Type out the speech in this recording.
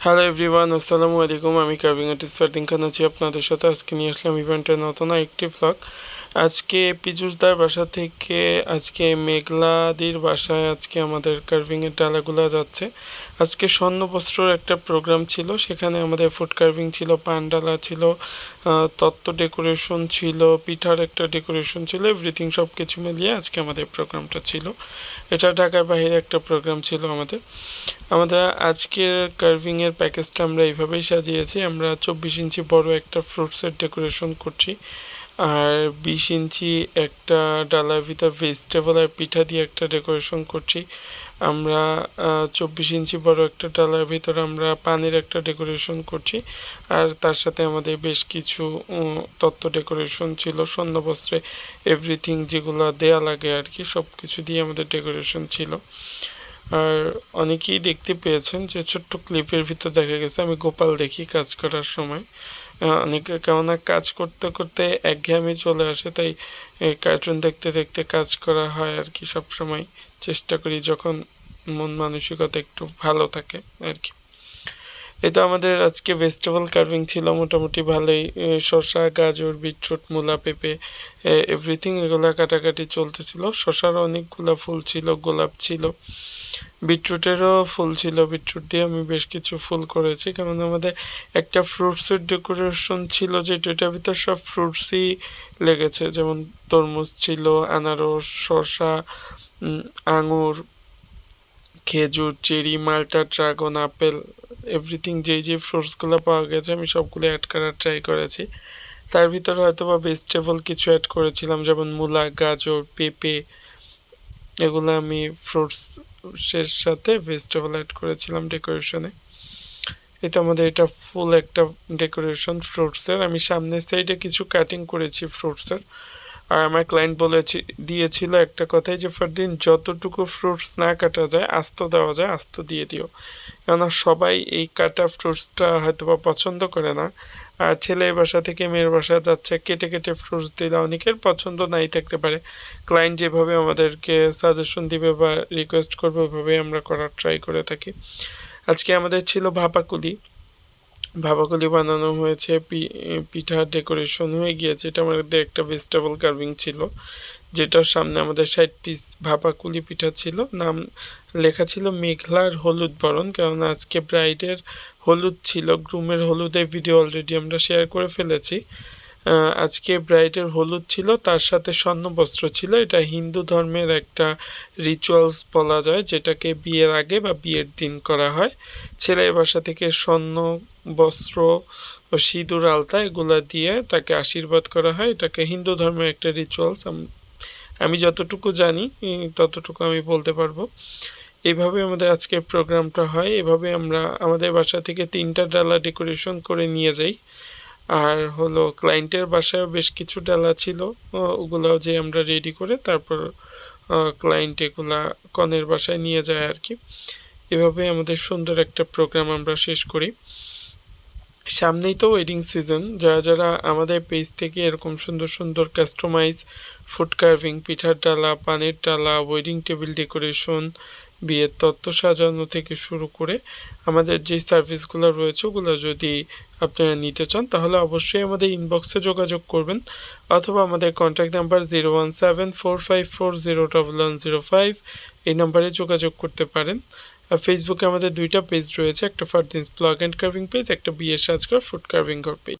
Hello everyone, আসসালামু আলাইকুম। আমি কার্ভিং আর্টিস্ট ফারদিন খান আছি আপনাদের সাথে। আজকে নিয়ে আসলাম ইভেন্টের নতুন একটি ব্লগ। আজকে পীযূষদার বাসা থেকে আজকে মেঘলাদির বাসায় আজকে আমাদের কার্ভিংয়ের ডালাগুলো যাচ্ছে। আজকে স্বর্ণবস্ত্রর একটা প্রোগ্রাম ছিল, সেখানে আমাদের ফুড কার্ভিং ছিল, পান ডালা ছিল, তত্ত্ব ডেকোরেশন ছিল, পিঠার একটা ডেকোরেশন ছিল, এভরিথিং সব কিছু মিলিয়ে আজকে আমাদের প্রোগ্রামটা ছিল। এটা ঢাকার বাইরে একটা প্রোগ্রাম ছিল আমাদের। আমাদের আজকের কার্ভিংয়ের প্যাকেজটা আমরা এইভাবেই সাজিয়েছি। আমরা 24 ইঞ্চি বড় একটা ফ্রুটসের ডেকোরেশন করছি, আর 20 ইঞ্চি একটা ডালার ভিতর ভেজিটেবল আর পিঠা দিয়ে একটা ডেকোরেশন করছি। আমরা 24 ইঞ্চি বড় একটা ডালার ভিতর আমরা পানির একটা ডেকোরেশন করছি, আর তার সাথে আমাদের বেশ কিছু তত্ত্ব ডেকোরেশন ছিল, স্বর্ণবস্ত্রে এভরিথিং যেগুলো দেয়া লাগে আর কি, সব কিছু দিয়ে আমাদের ডেকোরেশন ছিল। আর অনেকেই দেখতে পেয়েছেন যে ছোট্ট ক্লিপের ভিতর দেখা গেছে আমি গোপাল দেখি কাজ করার সময়। অনেকে কেননা কাজ করতে করতে একঘেয়েমি চলে আসে, তাই কার্টুন দেখতে দেখতে কাজ করা হয় আর কি। সবসময় চেষ্টা করি যখন মন মানসিকতা একটু ভালো থাকে আর কি। এটা আমাদের আজকে ভেজিটেবল কার্ভিং ছিল, মোটামুটি ভালোই। শসা, গাজর, বিটরুট, মূলা, পেঁপে এভরিথিং এগুলা কাটাকাটি চলতেছিল। শসারও অনেকগুলা ফুল ছিল, গোলাপ ছিল, বিটরুটেরও ফুল ছিল। বিটরুট দিয়ে আমি বেশ কিছু ফুল করেছি, কারণ আমাদের একটা ফ্রুটসের ডেকোরেশন ছিল যেটার ভিতর সব ফ্রুটসই লেগেছে, যেমন তরমুজ ছিল, আনারস, শসা, আঙুর, খেজুর, চেরি, মাল্টা, ড্রাগন, আপেল এভরিথিং যেই ফ্রুটসগুলো পাওয়া গেছে আমি সবগুলো অ্যাড করার ট্রাই করেছি। তার ভিতরে হয়তো বা ভেজিটেবল কিছু অ্যাড করেছিলাম, যেমন মূলা, গাজর, পেঁপে, এগুলো আমি ফ্রুটসের সাথে ভেজিটেবল অ্যাড করেছিলাম ডেকোরেশনে। এটা আমাদের এটা ফুল একটা ডেকোরেশন ফ্রুটসের। আমি সামনের সাইডে কিছু কাটিং করেছি ফ্রুটসের। আর আমার ক্লায়েন্ট দিয়েছিল একটা কথাই যে ফারদিন, যতটুকু ফ্রুটস না কাটা যায় আস্ত দেওয়া যায় আস্ত দিয়ে দিও, কেননা সবাই এই কাটা ফ্রুটসটা হয়তো বা পছন্দ করে না। আর ছেলের বাসা থেকে মেয়ের বাসা যাচ্ছে, কেটে কেটে ফ্রুটস দিলে অনেকের পছন্দ নাই থাকতে পারে। ক্লায়েন্ট যেভাবে আমাদেরকে সাজেশন দিবে বা রিকোয়েস্ট করবে ওইভাবেই আমরা করার ট্রাই করে থাকি। আজকে আমাদের ছিল ভাপাকুলি। ভাপাকুলি বানানো হয়েছে, পিঠার ডেকোরেশন হয়ে গিয়েছে। এটা আমাদের একটা ভেজিটেবল কার্ভিং ছিল, যেটার সামনে আমাদের 60 পিস ভাপাকুলি পিঠা ছিল। নাম লেখা ছিল মেঘলার হলুদ বরণ, কারণ আজকে ব্রাইডের হলুদ ছিল। গ্রুমের হলুদের ভিডিও অলরেডি আমরা শেয়ার করে ফেলেছি। আজকে ব্রাইডের হলুদ ছিল, তার সাথে স্বর্ণবস্ত্র ছিল। এটা হিন্দু ধর্মের একটা রিচুয়ালস বলা যায়, যেটাকে বিয়ের আগে বা বিয়ের দিন করা হয়। ছেলের বাসা থেকে স্বর্ণ বস্ত্র ও সিঁদুর, আলতা এগুলা দিয়ে তাকে আশীর্বাদ করা হয়। এটাকে হিন্দু ধর্মের একটা রিচুয়ালস, আমি যতটুকু জানি ততটুকু আমি বলতে পারবো। এইভাবে আমাদের আজকের প্রোগ্রামটা হয়। এভাবে আমরা আমাদের বাসা থেকে 3টা ডালা ডেকোরেশন করে নিয়ে যাই। আর হলো ক্লায়েন্টের বাসায় বেশ কিছু ডালা ছিল, ওগুলাও যে আমরা রেডি করে তারপর ক্লায়েন্ট এগুলা কনের বাসায় নিয়ে যায় আর কি। এভাবে আমাদের সুন্দর একটা প্রোগ্রাম আমরা শেষ করি। সামনেই তো ওয়েডিং সিজন। যারা যারা আমাদের পেজ থেকে এরকম সুন্দর সুন্দর কাস্টমাইজ ফুড কার্ভিং, পিঠার ডালা, পানের ডালা, ওয়েডিং টেবিল ডেকোরেশন, বিয়ের তত্ত্ব সাজানো থেকে শুরু করে আমাদের যে সার্ভিসগুলো রয়েছে ওগুলো যদি আপনারা নিতে চান, তাহলে অবশ্যই আমাদের ইনবক্সে যোগাযোগ করবেন, অথবা আমাদের কন্ট্যাক্ট নাম্বার 01745401105 এই নাম্বারে যোগাযোগ করতে পারেন। আর ফেসবুকে আমাদের 2টা পেজ রয়েছে, একটা Fardins blog and carving page, একটা বিয়ের সাজঘর ফুড কার্ভিং ঘর পেজ।